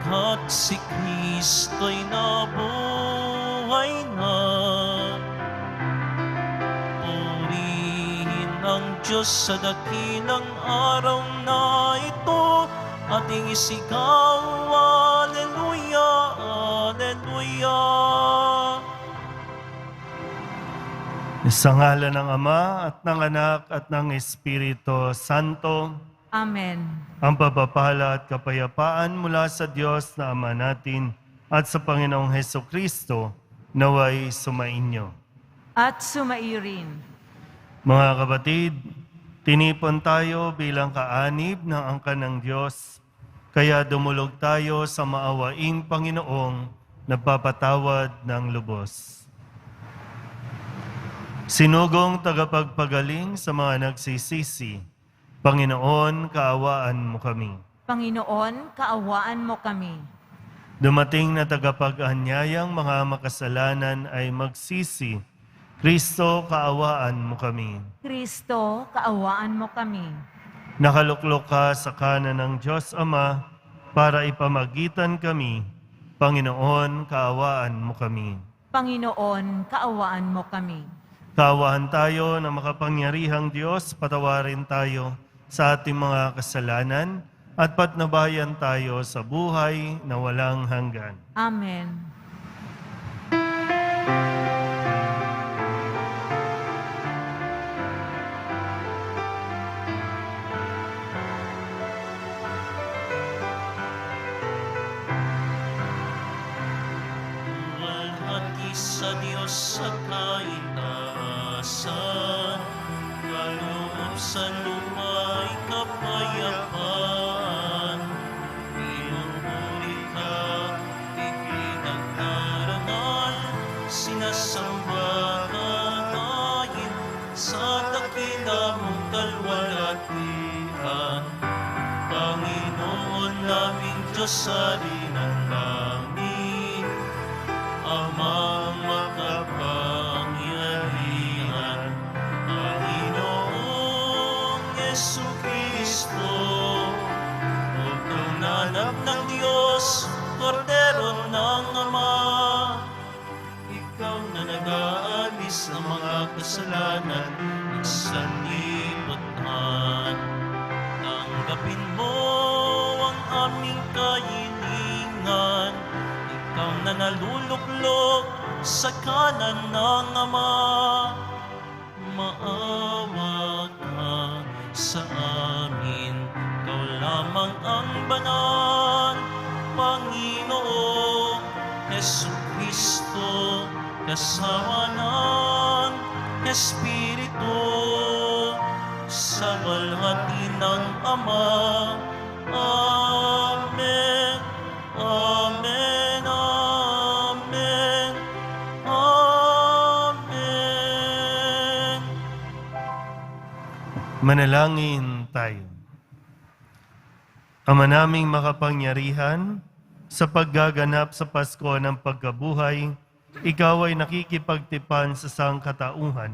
sapagkat si Kristo'y nabuhay na. Purihin ang Diyos sa dakilang araw na ito, ating isigaw, Alleluia, Alleluia. Sa ngalan ng Ama at ng Anak at ng Espiritu Santo. Amen. Ang pagpapala at kapayapaan mula sa Diyos na Ama natin at sa Panginoong Hesukristo naway sumainyo. At sumaiyo rin. Mga kapatid, tinipon tayo bilang kaanib ng angkan ng Diyos, kaya dumulog tayo sa maawaing Panginoong nagpapatawad ng lubos. Sinugong tagapagpagaling sa mga nagsisisi, Panginoon, kaawaan mo kami. Panginoon, kaawaan mo kami. Dumating na tagapag-anyayang mga makasalanan ay magsisi, Kristo, kaawaan mo kami. Kristo, kaawaan mo kami. Nakaluklok ka sa kanan ng Diyos Ama para ipamagitan kami, Panginoon, kaawaan mo kami. Panginoon, kaawaan mo kami. Kaawaan tayo na makapangyarihang Diyos, patawarin tayo sa ating mga kasalanan at patnubayan tayo sa buhay na walang hanggan. Amen. Walhati sa Diyos sa kaitaasan, kaloob sa luma'y kapayapaan. Pinupuri ka, ipinagdarangal, sinasamba ka ngayon sa dakila mong kalwalhatian. Panginoon naming Diyos sa ng langit, Amang makapangyarihan, Panginoong Jesucristo, Bugtong anak ng Diyos, Kordero ng Ama, Ikaw na nag-aalis ng mga kasalanan ng sanlibutan. Tanggapin mo ang aming kahilingan, Ikaw na naluluklok sa kanan ng Ama. Maawa ka sa amin, Ikaw lamang ang banal, Panginoong Jesucristo, kasama ng Espiritu, sa walhati ng Ama. Amen. Amen. Amen. Amen. Manalangin tayo. Ama naming makapangyarihan, sa paggaganap sa Pasko ng pagkabuhay, Ikaw ay nakikipagtipan sa sangkatauhan.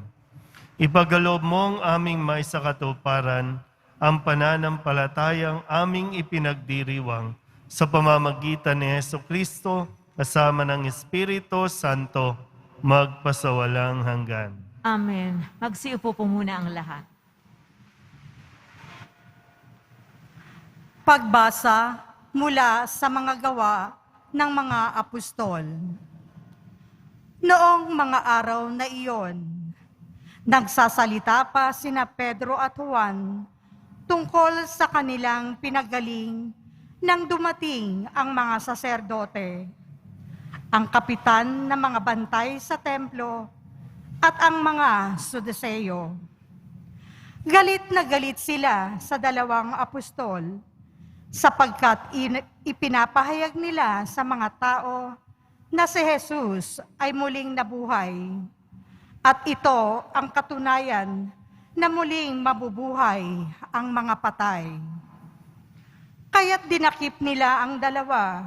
Ipagkaloob mo ang aming maisakatuparan ang pananampalatayang aming ipinagdiriwang sa pamamagitan ni Jesucristo kasama ng Espiritu Santo magpasawalang hanggan. Amen. Magsiupo po muna ang lahat. Pagbasa mula sa mga gawa ng mga apostol. Noong mga araw na iyon, nagsasalita pa sina Pedro at Juan tungkol sa kanilang pinagaling nang dumating ang mga saserdote, ang kapitan ng mga bantay sa templo at ang mga Suduseyo. Galit na galit sila sa dalawang apostol sapagkat ipinapahayag nila sa mga tao na si Jesus ay muling nabuhay. At ito ang katunayan na muling mabubuhay ang mga patay. Kaya't dinakip nila ang dalawa,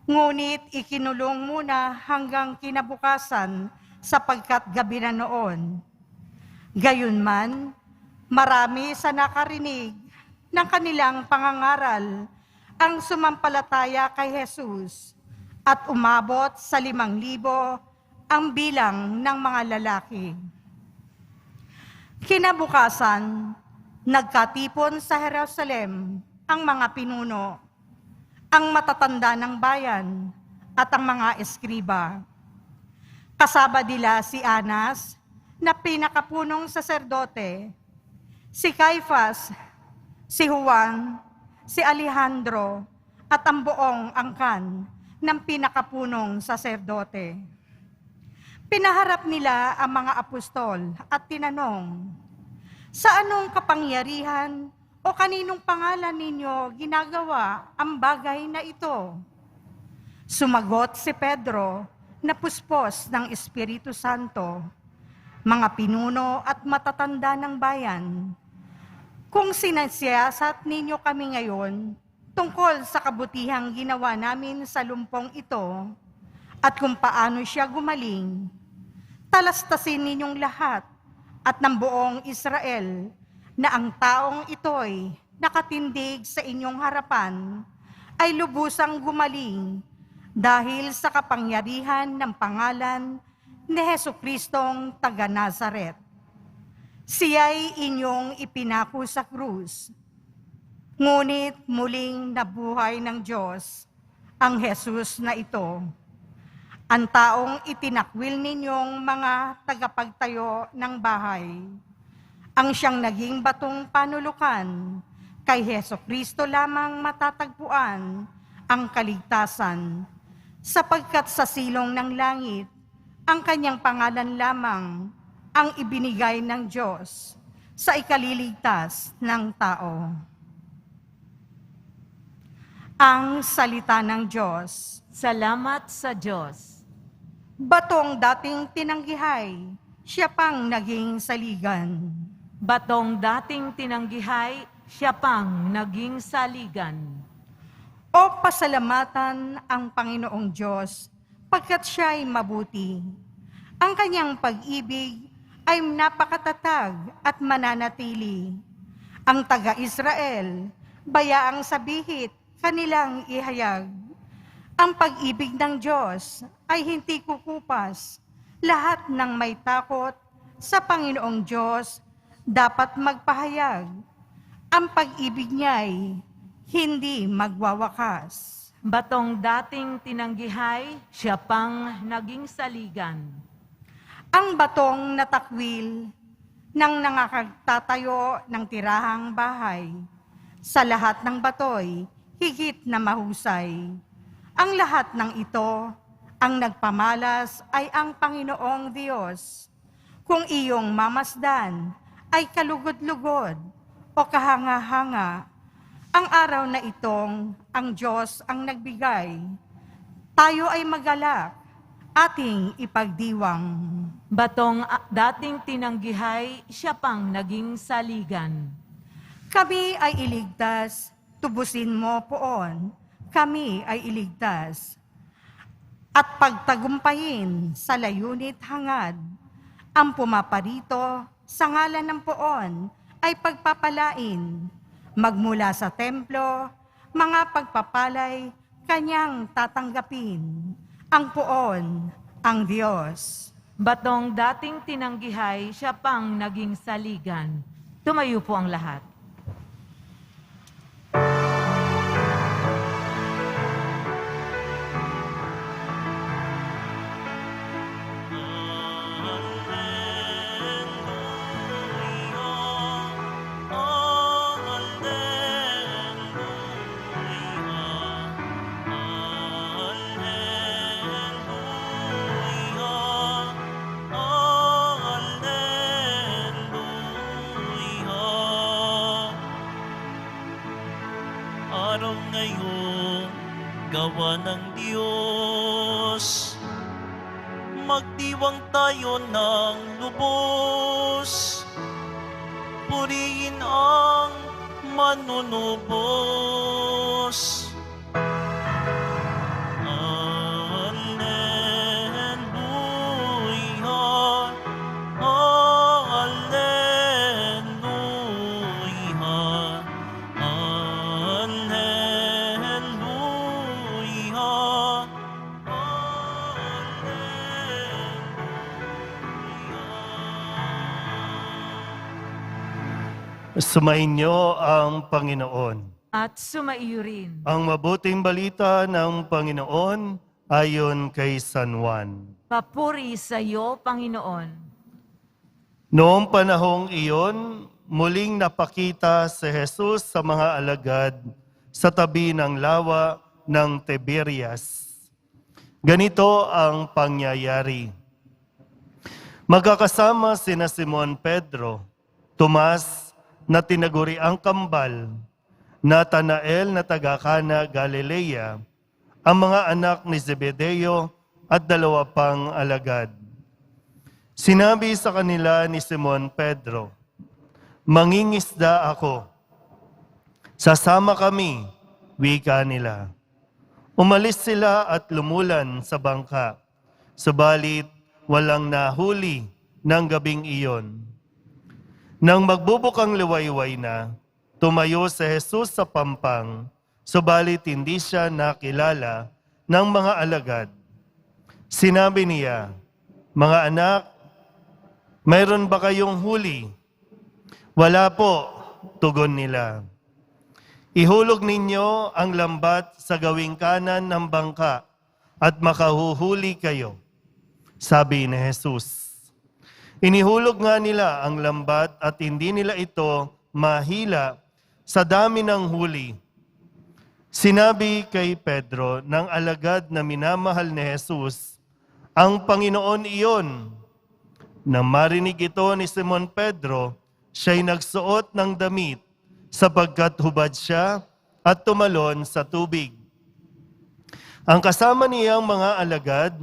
ngunit ikinulong muna hanggang kinabukasan sapagkat gabi na noon. Gayunman, marami sa nakarinig ng kanilang pangangaral ang sumampalataya kay Jesus at umabot sa 5,000 ang bilang ng mga lalaki. Kinabukasan, nagkatipon sa Jerusalem ang mga pinuno, ang matatanda ng bayan at ang mga eskriba. Kasama nila si Anas na pinakapunong saserdote, si Caifas, si Juan, si Alejandro at ang buong angkan ng pinakapunong saserdote. Pinaharap nila ang mga apostol at tinanong, "Sa anong kapangyarihan o kaninong pangalan ninyo ginagawa ang bagay na ito?" Sumagot si Pedro na puspos ng Espiritu Santo, "Mga pinuno at matatanda ng bayan, kung sinasiyasat ninyo kami ngayon tungkol sa kabutihang ginawa namin sa lumpong ito at kung paano siya gumaling, talastasin ninyong lahat at ng buong Israel na ang taong ito'y nakatindig sa inyong harapan ay lubusang gumaling dahil sa kapangyarihan ng pangalan ni Jesucristong taga Nazaret. Siya'y inyong ipinako sa krus, ngunit muling nabuhay ng Diyos ang Jesus na ito, ang taong itinakwil ninyong mga tagapagtayo ng bahay, ang siyang naging batong panulukan, kay Jesucristo lamang matatagpuan ang kaligtasan, sapagkat sa silong ng langit, ang kanyang pangalan lamang ang ibinigay ng Diyos sa ikaliligtas ng tao. Ang salita ng Diyos. Salamat sa Diyos. Batong dating tinanggihay, siya pang naging saligan. Batong dating tinanggihay, siya pang naging saligan. O pasalamatan ang Panginoong Diyos, pagkat siya'y mabuti. Ang kanyang pag-ibig ay napakatatag at mananatili. Ang taga-Israel, bayaang sabihit, kanilang ihayag. Ang pag-ibig ng Diyos ay hindi kukupas. Lahat ng may takot sa Panginoong Diyos dapat magpahayag. Ang pag-ibig niya'y hindi magwawakas. Batong dating tinanggihay, siya pang naging saligan. Ang batong natakwil ng nangakagtatayo ng tirahang bahay, sa lahat ng batoy, higit na mahusay. Ang lahat ng ito, ang nagpamalas ay ang Panginoong Diyos. Kung iyong mamasdan ay kalugod-lugod o kahanga-hanga, ang araw na itong ang Diyos ang nagbigay, tayo ay magalak, ating ipagdiwang. Batong dating tinanggihay, siya pang naging saligan. Kami ay iligtas, tubusin mo poon, kami ay iligtas. At pagtagumpayin sa layunit hangad, ang pumaparito sa ngalan ng poon ay pagpapalain. Magmula sa templo, mga pagpapalay, kanyang tatanggapin. Ang poon, ang Diyos. Batong dating tinanggihay, siya pang naging saligan. Tumayo po ang lahat. Araw ngayon, gawa ng Diyos, magdiwang tayo ng lubos, purihin ang manunubos. Alleluia, Alleluia, Alleluia. Sumainyo ang Panginoon. At sumaiyo rin. Ang mabuting balita ng Panginoon ayon kay San Juan. Papuri sa iyo, Panginoon. Noong panahong iyon, muling napakita si Jesus sa mga alagad sa tabi ng lawa ng Tiberias. Ganito ang pangyayari. Magkakasama sina Simon Pedro, Tomas na tinaguri ang kambal, Natanael na taga-Kana, Galilea, ang mga anak ni Zebedeo at 2 pang alagad. Sinabi sa kanila ni Simon Pedro, "Mangingisda ako." "Sasama kami," wika nila. Umalis sila at lumulan sa bangka, subalit walang nahuli ng gabing iyon. Nang magbubukang liwayway na, tumayo si Jesus sa pampang, subalit hindi siya nakilala ng mga alagad. Sinabi niya, "Mga anak, mayroon ba kayong huli?" "Wala po," tugon nila. "Ihulog ninyo ang lambat sa gawing kanan ng bangka at makahuhuli kayo," sabi ni Jesus. Inihulog nga nila ang lambat at hindi nila ito mahila sa dami ng huli. Sinabi kay Pedro ng alagad na minamahal ni Jesus, "Ang Panginoon iyon." Nang marinig ito ni Simon Pedro, siya'y nagsuot ng damit sapagkat hubad siya at tumalon sa tubig. Ang kasama niyang mga alagad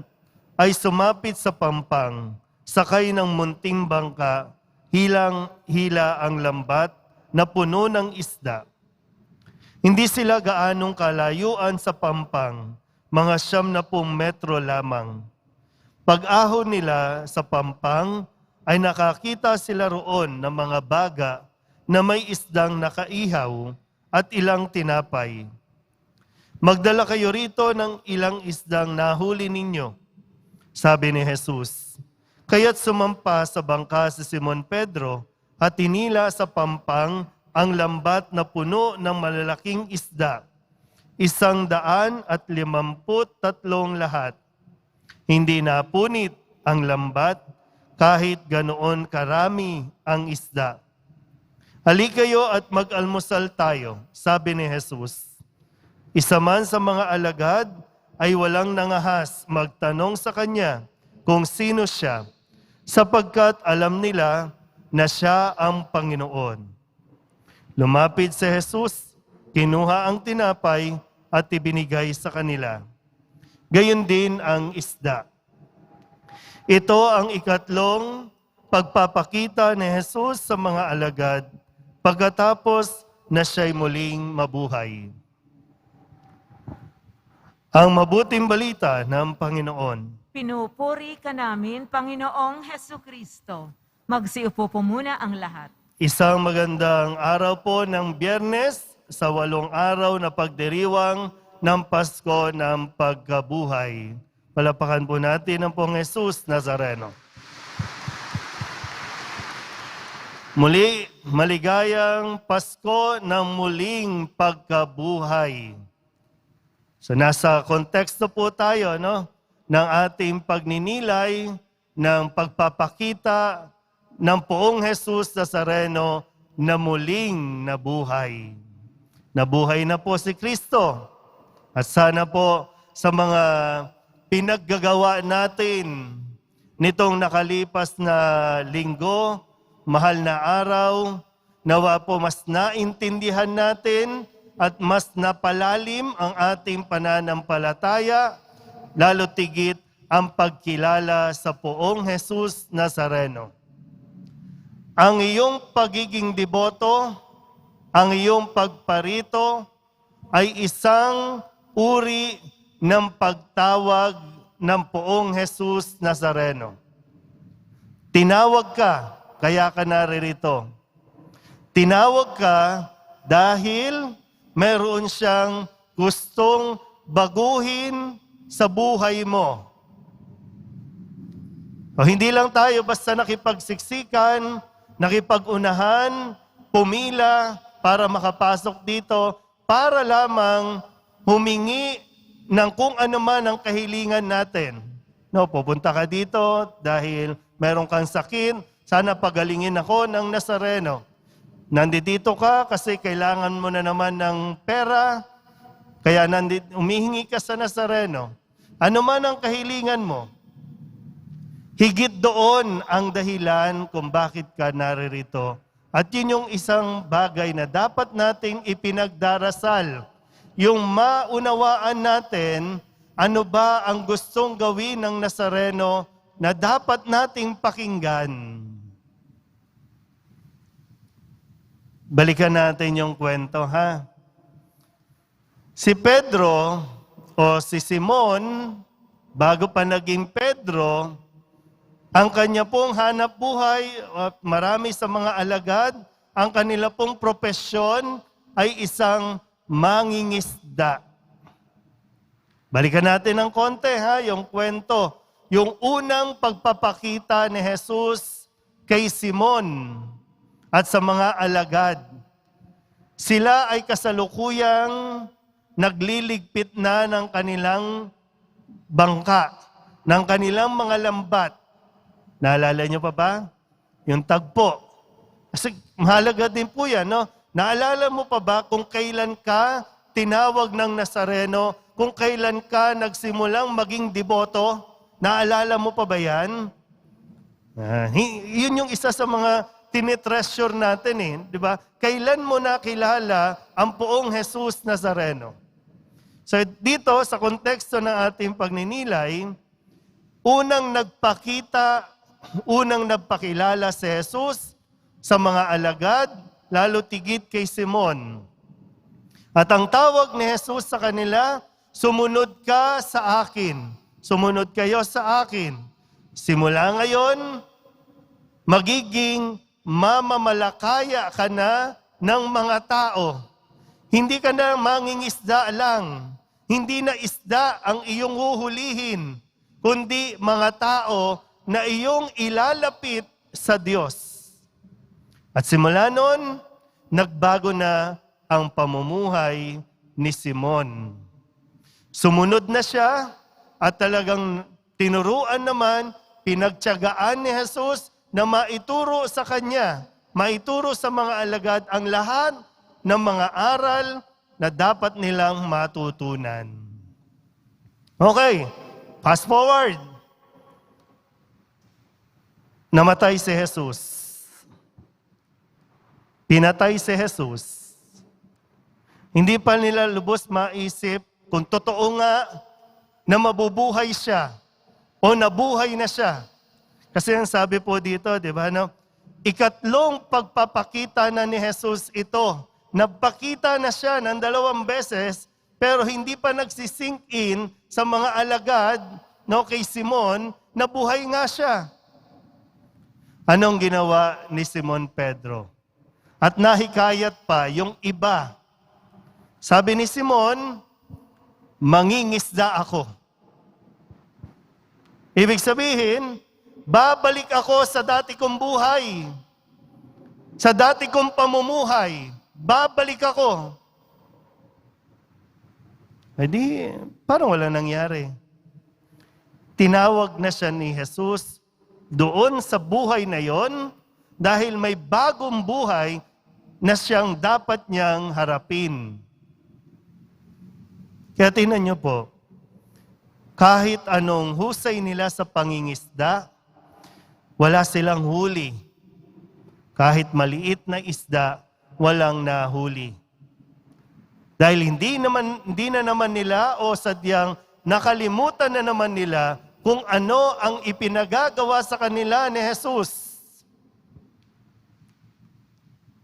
ay sumapit sa pampang, sakay ng munting bangka, hilang-hila ang lambat na puno ng isda. Hindi sila gaanong kalayuan sa pampang, mga 90 metro lamang. Pag-ahon nila sa pampang, ay nakakita sila roon ng mga baga na may isdang nakaihaw at ilang tinapay. "Magdala kayo rito ng ilang isdang nahuli ninyo," sabi ni Jesus. Kaya't sumampa sa bangka si Simon Pedro at tinila sa pampang ang lambat na puno ng malalaking isda, 153 lahat. Hindi napunit ang lambat kahit ganoon karami ang isda. "Halika kayo at mag-almusal tayo," sabi ni Jesus. Isa man sa mga alagad ay walang nangahas magtanong sa kanya kung sino siya, sapagkat alam nila na siya ang Panginoon. Lumapit si Jesus, kinuha ang tinapay at ibinigay sa kanila. Gayon din ang isda. Ito ang ikatlong pagpapakita ni Jesus sa mga alagad pagkatapos na siya'y muling mabuhay. Ang mabuting balita ng Panginoon. Pinupuri ka namin, Panginoong Hesukristo. Magsiupo po muna ang lahat. Isang magandang araw po ng Biyernes sa 8 araw na pagdiriwang ng Pasko ng Pagkabuhay. Palapakan po natin ang Pong Jesus Nazareno. Muli, maligayang Pasko ng muling pagkabuhay. So nasa konteksto po tayo, no, ng ating pagninilay ng pagpapakita ng Poong Jesus Nazareno na muling nabuhay. Nabuhay na po si Kristo. At sana po sa mga pinaggagawa natin nitong nakalipas na linggo, mahal na araw, nawa po mas naintindihan natin at mas napalalim ang ating pananampalataya, lalo tigit ang pagkilala sa Poong Jesus Nazareno. Ang iyong pagiging deboto, ang iyong pagparito ay isang uri ng pagtawag ng Poong Jesus Nazareno. Tinawag ka, kaya ka naririto. Tinawag ka dahil meron siyang gustong baguhin sa buhay mo. O hindi lang tayo basta nakipagsiksikan, nakipag-unahan, pumila para makapasok dito para lamang humingi ng kung ano man ang kahilingan natin. No, pupunta ka dito dahil meron kang sakit, sana pagalingin ako ng Nazareno. Nandito ka kasi kailangan mo na naman ng pera, kaya umihingi ka sa Nazareno. Ano man ang kahilingan mo, higit doon ang dahilan kung bakit ka naririto. At yun yung isang bagay na dapat nating ipinagdarasal. Yung maunawaan natin, ano ba ang gustong gawin ng Nazareno na dapat nating pakinggan. Balikan natin yung kwento, ha? Si Pedro o si Simon, bago pa naging Pedro, ang kanya pong hanap buhay, marami sa mga alagad, ang kanila pong propesyon ay isang mangingisda. Balikan natin ng konti, ha, yung kwento. Yung unang pagpapakita ni Jesus kay Simon at sa mga alagad. Sila ay kasalukuyang nagliligpit na ng kanilang bangka, ng kanilang mga lambat. Naalala niyo pa ba? Yung tagpo. Kasi mahalaga din po yan, no? Naalala mo pa ba kung kailan ka tinawag ng Nazareno, kung kailan ka nagsimulang maging deboto? Naalala mo pa ba yan? Yun yung isa sa mga tinitreasure natin, eh, di ba? Kailan mo nakilala ang poong Jesus Nazareno? So dito, sa konteksto ng ating pagninilay, unang nagpakilala si Jesus sa mga alagad, lalo tigit kay Simon. At ang tawag ni Jesus sa kanila, sumunod ka sa akin. Sumunod kayo sa akin. Simula ngayon, magiging mamamalakaya ka na ng mga tao. Hindi ka na mangingisda lang. Hindi na isda ang iyong huhulihin, kundi mga tao na iyong ilalapit sa Diyos. At simula noon, nagbago na ang pamumuhay ni Simon. Sumunod na siya at talagang tinuruan naman, pinagtiyagaan ni Jesus na maituro sa kanya, maituro sa mga alagad ang lahat ng mga aral na dapat nilang matutunan. Okay, fast forward. Namatay si Jesus. Pinatay si Jesus. Hindi pa nila lubos maisip kung totoo nga na mabubuhay siya o nabuhay na siya. Kasi ang sabi po dito, di ba, no? Ikatlong pagpapakita na ni Jesus ito. Nagpakita na siya ng 2 beses, pero hindi pa nagsisink in sa mga alagad, no, kay Simon, na buhay nga siya. Anong ginawa ni Simon Pedro? At nahikayat pa yung iba. Sabi ni Simon, mangingisda ako. Ibig sabihin, babalik ako sa dati kong buhay. Sa dati kong pamumuhay. Babalik ako. Hindi, parang wala nangyari. Tinawag na siya ni Jesus doon sa buhay na yon dahil may bagong buhay na siyang dapat niyang harapin. Kaya tingnan niyo po, kahit anong husay nila sa pangingisda, wala silang huli. Kahit maliit na isda, walang nahuli. Dahil hindi na naman nila o sadyang nakalimutan na naman nila kung ano ang ipinagagawa sa kanila ni Jesus.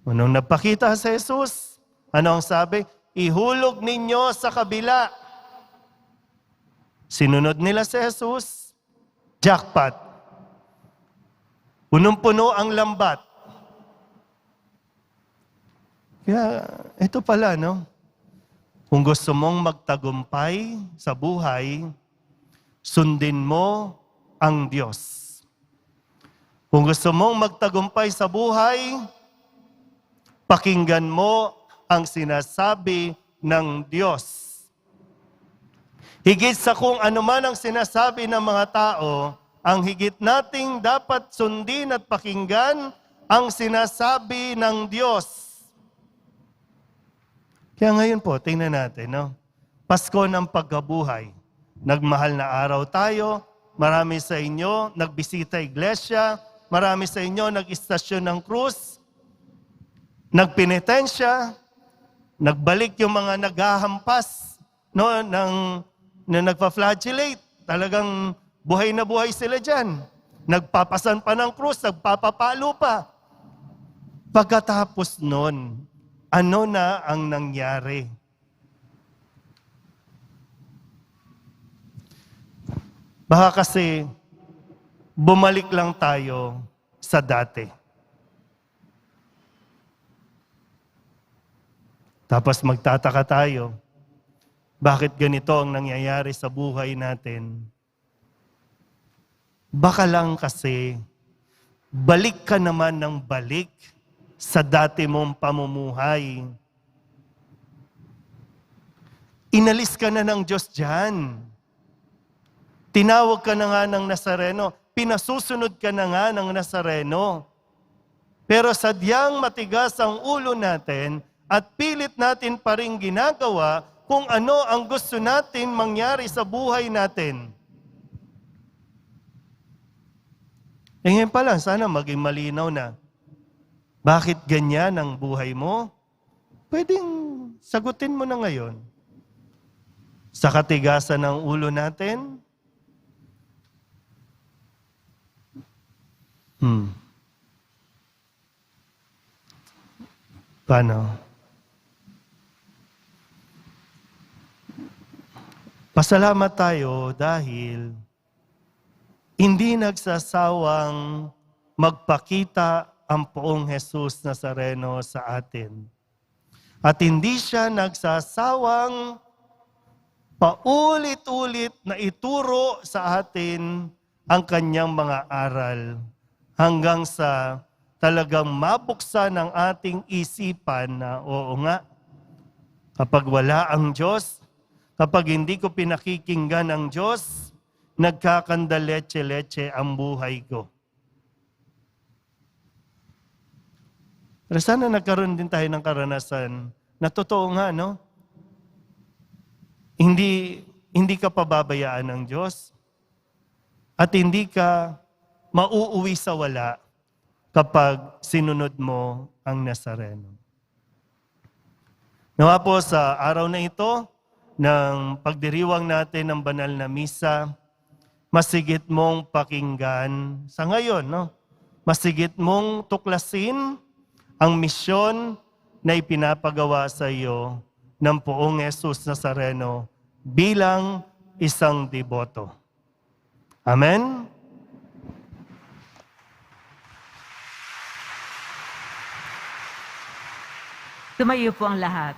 Nung nagpakita si Jesus, ano ang sabi? Ihulog ninyo sa kabila. Sinunod nila si Jesus, jackpot. Punong-puno ang lambat. Kaya ito pala, no? Kung gusto mong magtagumpay sa buhay, sundin mo ang Diyos. Kung gusto mong magtagumpay sa buhay, Pakinggan mo ang sinasabi ng Diyos. Higit sa kung ano man ang sinasabi ng mga tao, ang higit nating dapat sundin at pakinggan ang sinasabi ng Diyos. Kaya ngayon po, tingnan natin, no? Pasko ng pagkabuhay. Nagmahal na araw tayo. Marami sa inyo nagbisita iglesia. Marami sa inyo nag-istasyon ng krus. Nagpenitensya. Nagbalik yung mga naghahampas, no, na nagpa-flagellate. Talagang buhay na buhay sila dyan. Nagpapasan pa ng krus, nagpapapalo pa. Pagkatapos nun, ano na ang nangyari? Baka kasi bumalik lang tayo sa dati. Tapos magtataka tayo, bakit ganito ang nangyayari sa buhay natin? Baka lang kasi balik ka naman ng balik sa dati mong pamumuhay. Inalis ka na ng Diyos dyan. Tinawag ka na nga ng Nazareno. Pinasusunod ka na nga ng Nazareno. Pero sadyang matigas ang ulo natin at pilit natin pa rin ginagawa kung ano ang gusto natin mangyari sa buhay natin. Ngayon pa lang, sana maging malinaw na. Bakit ganyan ang buhay mo? Pwedeng sagutin mo na ngayon. Sa katigasan ng ulo natin, paano? Pasalamat tayo dahil hindi nagsasawang magpakita ang poong Jesus Nazareno sa atin. At hindi siya nagsasawang paulit-ulit na ituro sa atin ang kanyang mga aral hanggang sa talagang mabuksan ang ating isipan na oo nga, kapag wala ang Diyos, kapag hindi ko pinakikinggan ang Diyos, nagkakandaletse-letse ang buhay ko. Pero sana nagkaroon din tayo ng karanasan na totoo nga, no? Hindi ka pababayaan ng Diyos at hindi ka mauuwi sa wala kapag sinunod mo ang Nazareno. Nawa po sa araw na ito, ng pagdiriwang natin ng banal na misa, masigit mong pakinggan sa ngayon, no? Masigit mong tuklasin ang misyon na ipinapagawa sa iyo ng poong Jesus Nazareno bilang isang deboto. Amen? Tumayo po ang lahat.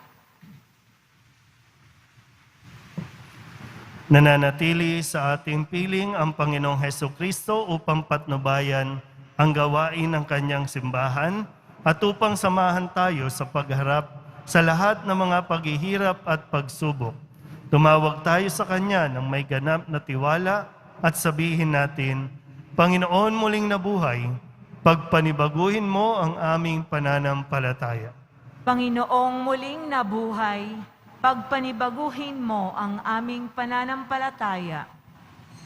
Nananatili sa ating piling ang Panginoong Hesukristo upang patnubayan ang gawain ng kanyang simbahan at upang samahan tayo sa pagharap sa lahat ng mga paghihirap at pagsubok. Tumawag tayo sa Kanya ng may ganap na tiwala at sabihin natin, Panginoon muling nabuhay, pagpanibaguhin mo ang aming pananampalataya. Panginoong muling nabuhay, pagpanibaguhin mo ang aming pananampalataya.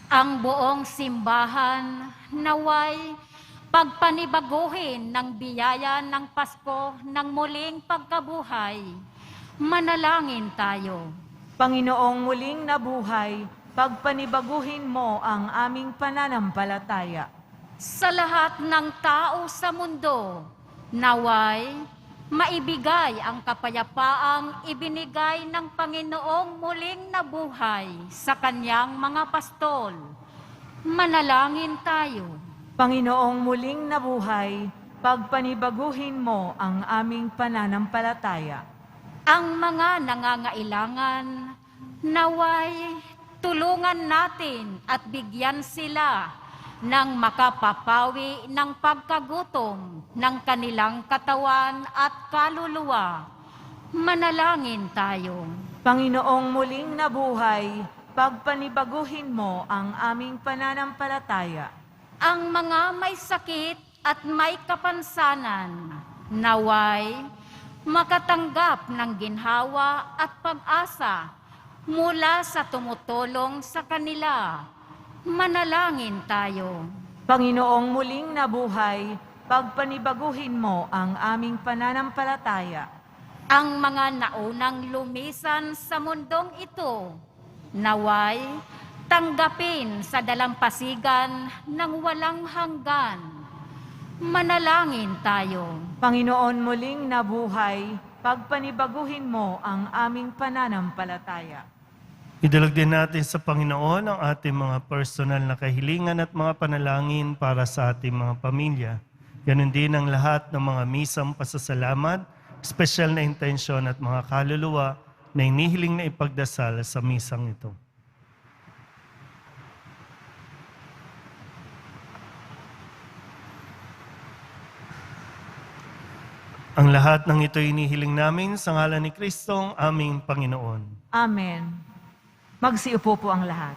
Ang buong simbahan naway pagpanibaguhin ng biyaya ng Pasko ng muling pagkabuhay. Manalangin tayo. Panginoong muling nabuhay, pagpanibaguhin mo ang aming pananampalataya. Sa lahat ng tao sa mundo, naway maibigay ang kapayapaang ibinigay ng Panginoong muling nabuhay sa kanyang mga pastol. Manalangin tayo. Panginoong muling nabuhay, pagpanibaguhin mo ang aming pananampalataya. Ang mga nangangailangan, naway tulungan natin at bigyan sila nang makapapawi ng pagkagutom ng kanilang katawan at kaluluwa. Manalangin tayo. Panginoong muling nabuhay, pagpanibaguhin mo ang aming pananampalataya. Ang mga may sakit at may kapansanan, naway makatanggap ng ginhawa at pag-asa mula sa tumutulong sa kanila. Manalangin tayo. Panginoong muling nabuhay, pagpanibaguhin mo ang aming pananampalataya. Ang mga naunang lumisan sa mundong ito, naway tanggapin sa dalampasigan ng walang hanggan. Manalangin tayo. Panginoon muling nabuhay, pagpanibaguhin mo ang aming pananampalataya. Idalog din natin sa Panginoon ang ating mga personal na kahilingan at mga panalangin para sa ating mga pamilya. Ganon din ang lahat ng mga misang pasasalamat, espesyal na intensyon at mga kaluluwa na inihiling na ipagdasal sa misang ito. Ang lahat ng ito inihiling namin sa ngalan ni Kristong aming Panginoon. Amen. Magsiupo po ang lahat.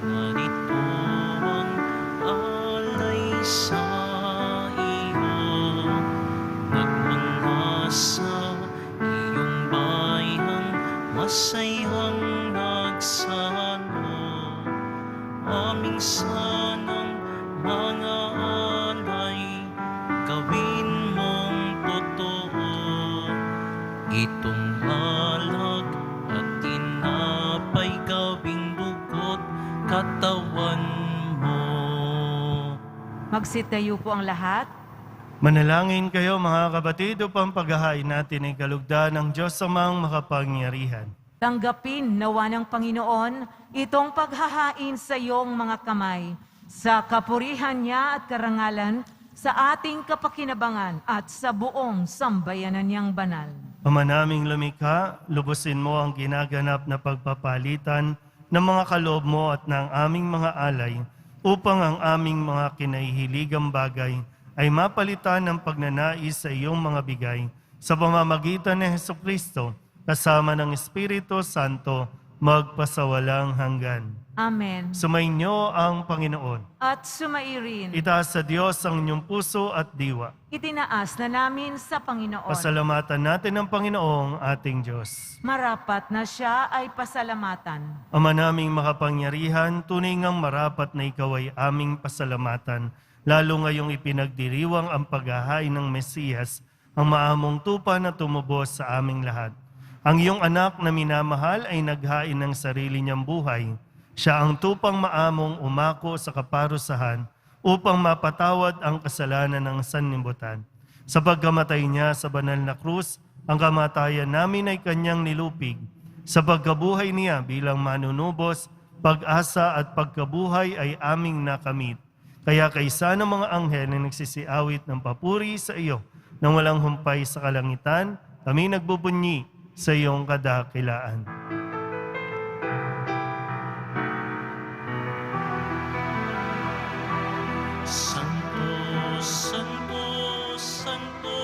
Narito ang alay sa iyo, nagmula sa iyong bayan, masayang nagsalo. Aming sanang mga alay, gawin mong totoo. Itong halag at tinapay, gawing dugot katawan mo. Magsitayo po ang lahat. Manalangin kayo mga kapatid upang paghahain natin ay kalugdan ng Diyos amang makapangyarihan. Tanggapin nawa ng Panginoon itong paghahain sa iyong mga kamay, sa kapurihan niya at karangalan, sa ating kapakinabangan at sa buong sambayanan niyang banal. Ama naming lumikha, lubusin mo ang ginaganap na pagpapalitan ng mga kaloob mo at ng aming mga alay, upang ang aming mga kinahihiligang bagay ay mapalitan ng pagnanais sa iyong mga bigay, sa pamamagitan ni Hesukristo, kasama ng Espiritu Santo, magpasawalang hanggan. Amen. Sumainyo ang Panginoon. At sumairin, Itaas sa Diyos ang inyong puso at diwa. itinaas na namin sa Panginoon. Pasalamatan natin ang Panginoong ating Diyos. Marapat na siya ay pasalamatan. Ama naming makapangyarihan, tunay ngang marapat na ikaw ay aming pasalamatan, lalo ngayong ipinagdiriwang ang paghahain ng Mesiyas, ang maamong tupa na tumubos sa aming lahat. Ang iyong anak na minamahal ay naghain ng sarili niyang buhay. Siya ang tupang maamong umako sa kaparusahan upang mapatawad ang kasalanan ng sanlibutan. Sa pagkamatay niya sa banal na krus, ang kamatayan namin ay kanyang nilupig. Sa pagkabuhay niya bilang manunubos, pag-asa at pagkabuhay ay aming nakamit. Kaya kaysa ng mga anghel na nagsisiawit ng papuri sa iyo nang walang humpay sa kalangitan, kami nagbubunyi sa iyong kadakilaan. Santo, Santo, Santo,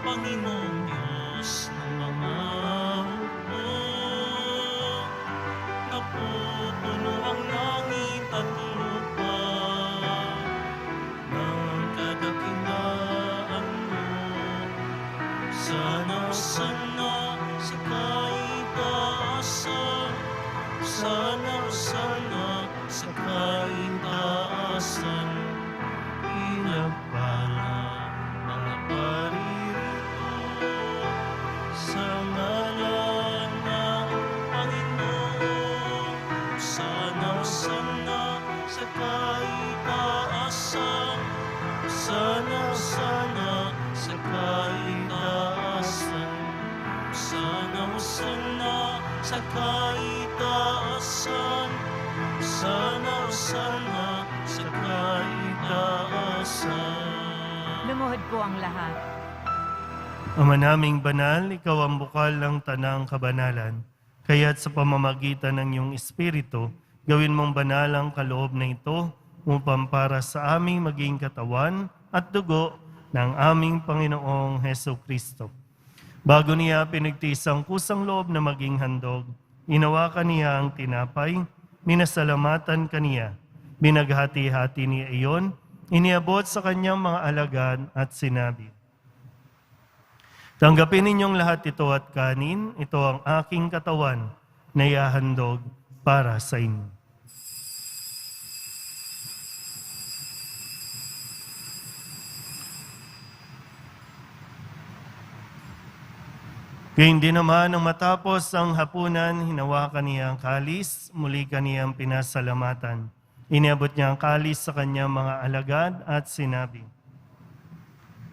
Panginoong Diyos ng mga hukbo. Napupuno ang langit at lupa ng kadakilaan mo. Sana sa kaitaasan, sana sa kaitaasan, ilagpala mga paririto sa ngalan ng Panginoon. Sana sa kaitaasan, sana sa kaitaasan, sana sa kaitaasan, sana sa kaitaasan. ko ang lahat. Ama naming banal, ikaw ang bukal ng tanang kabanalan. Kaya't sa pamamagitan ng iyong Espiritu, gawin mong banal ang kaloob na ito upang para sa aming maging katawan at dugo ng aming Panginoong Heso Kristo. Bago niya pinagtiis ang kusang loob na maging handog, inawakan niya ang tinapay, minasalamatan kaniya, binaghati-hati niya iyon, iniabot sa kanyang mga alagad at sinabi, "Tanggapin ninyong lahat ito at kanin, ito ang aking katawan na ihahandog para sa inyo." Gayun din naman, nang matapos ang hapunan, hinawakan niya ang kalis, muli kaniyang pinasalamatan. Iniabot niya ang kalis sa kanyang mga alagad at sinabi,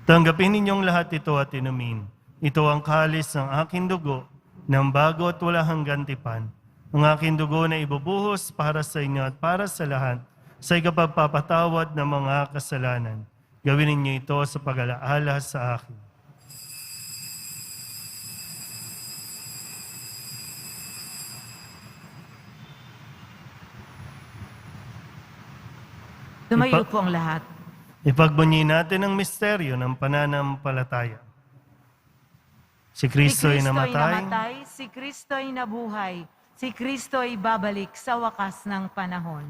"Tanggapin ninyong lahat ito at inumin. Ito ang kalis ng aking dugo, ng bago at wala hanggang tipan. Ang aking dugo na ibubuhos para sa inyo at para sa lahat, sa ikapagpapatawad ng mga kasalanan. Gawin ninyo ito sa pag-alaala sa akin." Tumayo po ang lahat. Ipagbunyi natin ang misteryo ng pananampalataya. Si Kristo'y namatay, si Kristo'y nabuhay, si Kristo'y babalik sa wakas ng panahon.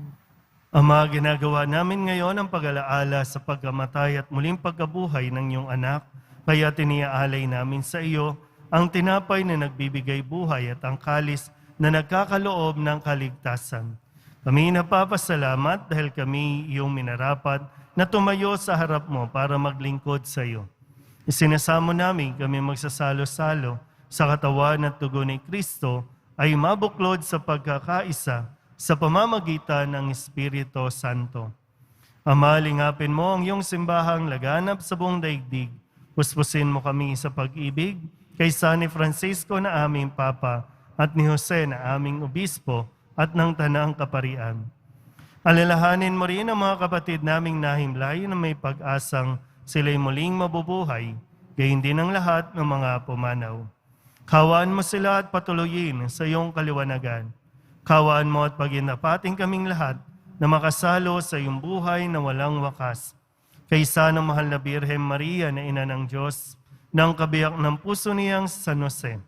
Ama, ginagawa namin ngayon ang pag-alaala sa pagkamatay at muling pagkabuhay ng iyong anak, kaya tiniaalay namin sa iyo ang tinapay na nagbibigay buhay at ang kalis na nagkakaloob ng kaligtasan. Kami napapasalamat dahil kami iyong minarapat na tumayo sa harap mo para maglingkod sa iyo. Isinasamo namin kami magsasalo-salo sa katawan at dugo ni Kristo ay mabuklod sa pagkakaisa sa pamamagitan ng Espiritu Santo. Ama, lingapin mo ang iyong simbahang laganap sa buong daigdig. Puspusin mo kami sa pag-ibig kay San Francisco na aming Papa at ni Jose na aming Obispo at ng Tanang Kaparian. Alalahanin mo rin ang mga kapatid naming nahimlay na may pag-asang sila'y muling mabubuhay, gayon din ang lahat ng mga pumanaw. Kawaan mo sila at patuloyin sa iyong kaliwanagan. Kawaan mo at paginapating kaming lahat na makasalo sa iyong buhay na walang wakas. Kaysa ng mahal na Birhen Maria na Ina ng Diyos, ng kabiyak ng puso niyang San Jose.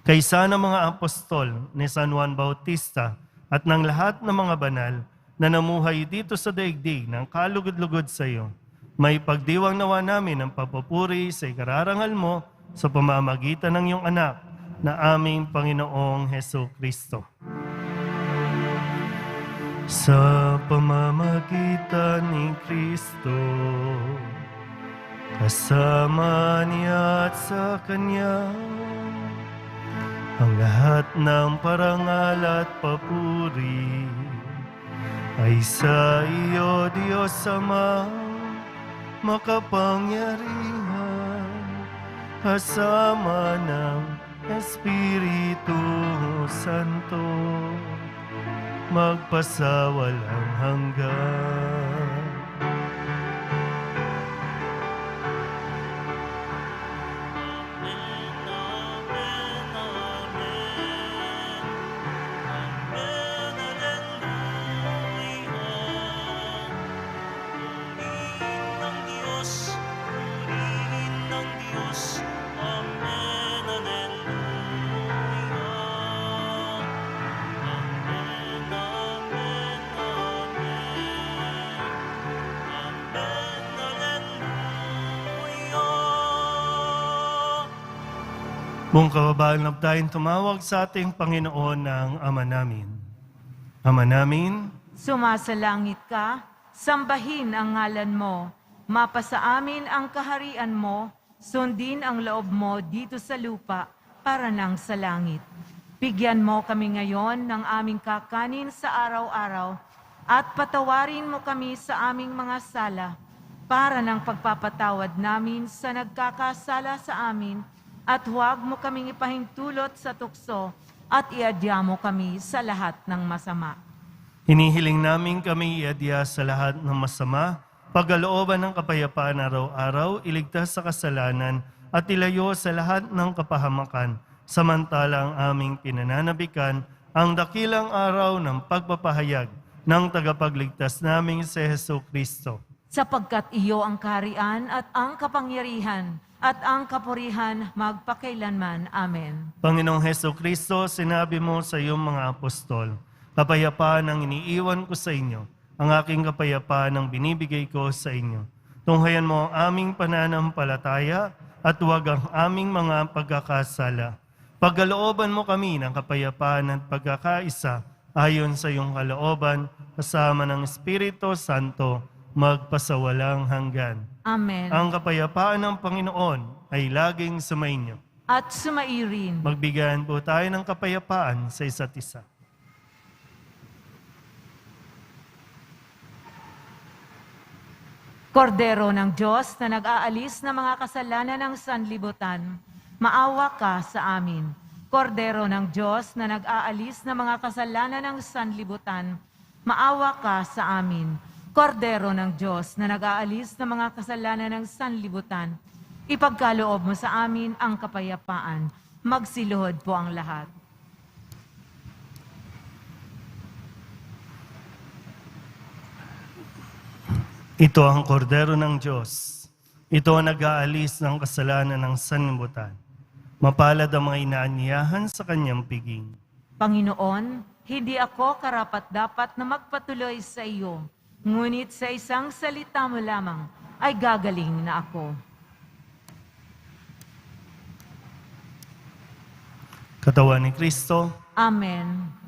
Kaysa ng mga apostol ni San Juan Bautista at ng lahat ng mga banal na namuhay dito sa daigdig ng kalugod-lugod sa iyo, may pagdiwang nawa namin ang papupuri sa ikararangal mo sa pamamagitan ng iyong anak na aming Panginoong Heso Kristo. Sa pamamagitan ni Kristo, kasama niya at sa Kanya, ang lahat ng parangal at papuri ay sa iyo, Diyos Ama, makapangyarihan, kasama ng Espiritu Santo, magpasawalang hanggan. Buong kababalan tayong tumawag sa ating Panginoon ng Ama namin. Ama namin, Sumasalangit ka, sambahin ang ngalan mo, mapasa amin ang kaharian mo, sundin ang loob mo dito sa lupa para nang sa langit. Bigyan mo kami ngayon ng aming kakanin sa araw-araw at patawarin mo kami sa aming mga sala para ng pagpapatawad namin sa nagkakasala sa amin at huwag mo kaming ipahintulot sa tukso at iadya mo kami sa lahat ng masama. hinihiling namin kami iadya sa lahat ng masama pagkalooban ng kapayapaan araw-araw, iligtas sa kasalanan at ilayo sa lahat ng kapahamakan, samantalang aming pinananabikan ang dakilang araw ng pagpapahayag ng tagapagligtas naming si Hesu Kristo. Sapagkat iyo ang kaharian at ang kapangyarihan at ang kapurihan magpakailanman. Amen. Panginoong Hesu Kristo, sinabi mo sa iyong mga apostol, kapayapaan ang iniiwan ko sa inyo, ang aking kapayapaan ang binibigay ko sa inyo. Tunghayan mo ang aming pananampalataya at huwag ang aming mga pagkakasala. Pagkalooban mo kami ng kapayapaan at pagkakaisa ayon sa iyong kalooban, kasama ng Espiritu Santo, magpasawalang hanggan. Amen. Ang kapayapaan ng Panginoon ay laging sumainyo. At sumairin. Magbigayan po tayo ng kapayapaan sa isa't isa. Kordero ng Diyos na nag-aalis ng mga kasalanan ng sanlibutan, maawa ka sa amin. Kordero ng Diyos na nag-aalis ng mga kasalanan ng sanlibutan, maawa ka sa amin. Kordero ng Diyos na nag-aalis ng mga kasalanan ng sanlibutan, ipagkaloob mo sa amin ang kapayapaan. Magsiluhod po ang lahat. Ito ang kordero ng Diyos. Ito ang nag-aalis ng kasalanan ng sanlibutan. Mapalad ang mga inaanyahan sa kanyang piging. Panginoon, hindi ako karapat-dapat na magpatuloy sa iyo, ngunit sa isang salita mo lamang ay gagaling na ako. Katawan ni Kristo, Amen.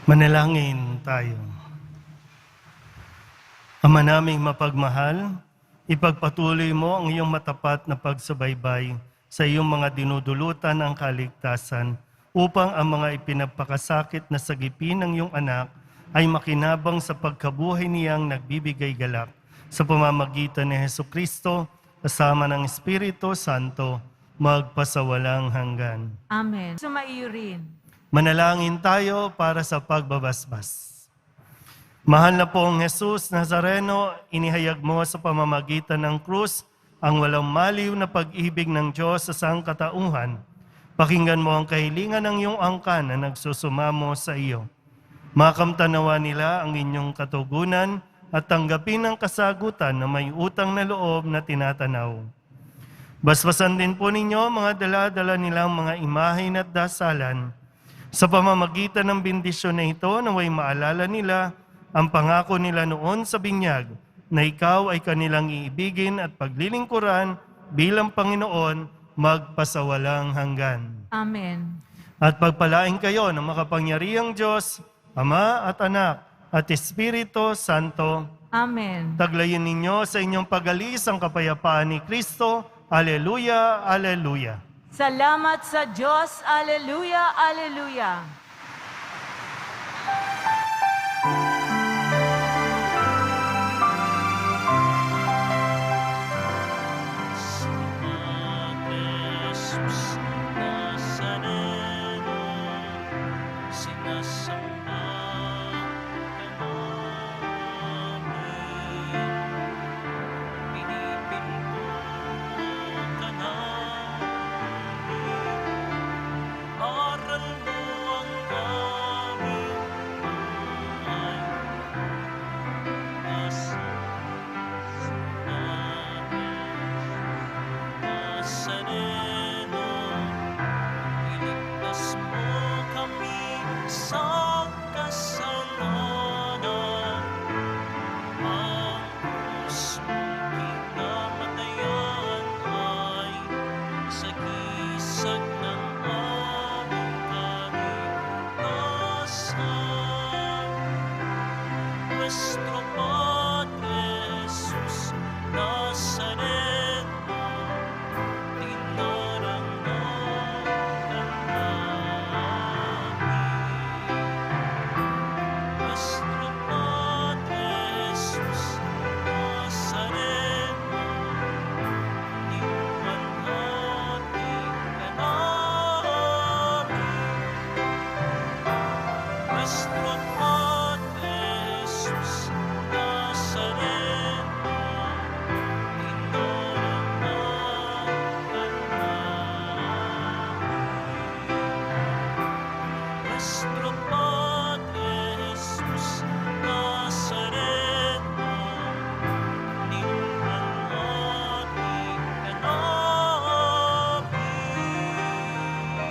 manalangin tayo. Ama naming mapagmahal, ipagpatuloy mo ang iyong matapat na pagsubaybay sa iyong mga dinudulutan ng kaligtasan upang ang mga ipinagpakasakit na sagipin ng iyong anak ay makinabang sa pagkabuhay niyang nagbibigay galak sa pamamagitan ni Hesu Kristo kasama ng Espiritu Santo magpasawalang hanggan. Amen. Sumairin. Manalangin tayo para sa pagbabasbas. Mahal na pong Jesus Nazareno, inihayag mo sa pamamagitan ng krus ang walang maliw na pag-ibig ng Diyos sa sangkatauhan. Pakinggan mo ang kahilingan ng iyong angkan na nagsusumamo sa iyo. Makamtanawa nila ang inyong katugunan at tanggapin ang kasagutan na may utang na loob na tinatanaw. Basbasan din po ninyo mga dala-dala nilang mga imahin at dasalan. Sa pamamagitan ng bendisyon na ito, naway maalala nila ang pangako nila noon sa binyag na ikaw ay kanilang iibigin at paglilingkuran bilang Panginoon magpasawalang hanggan. Amen. At pagpalain kayo ng makapangyarihang Diyos, Ama at Anak at Espiritu Santo. Amen. Taglayin ninyo sa inyong pag-alis ang kapayapaan ni Kristo. Alleluia, alleluia. Salamat sa Diyos. Alleluia, alleluia. Jesus Nazareno, sinasamba ka namin. Pinipinto ka namin. Aral mo ang aming buhay. Nasa amin, Nazareno. sagisag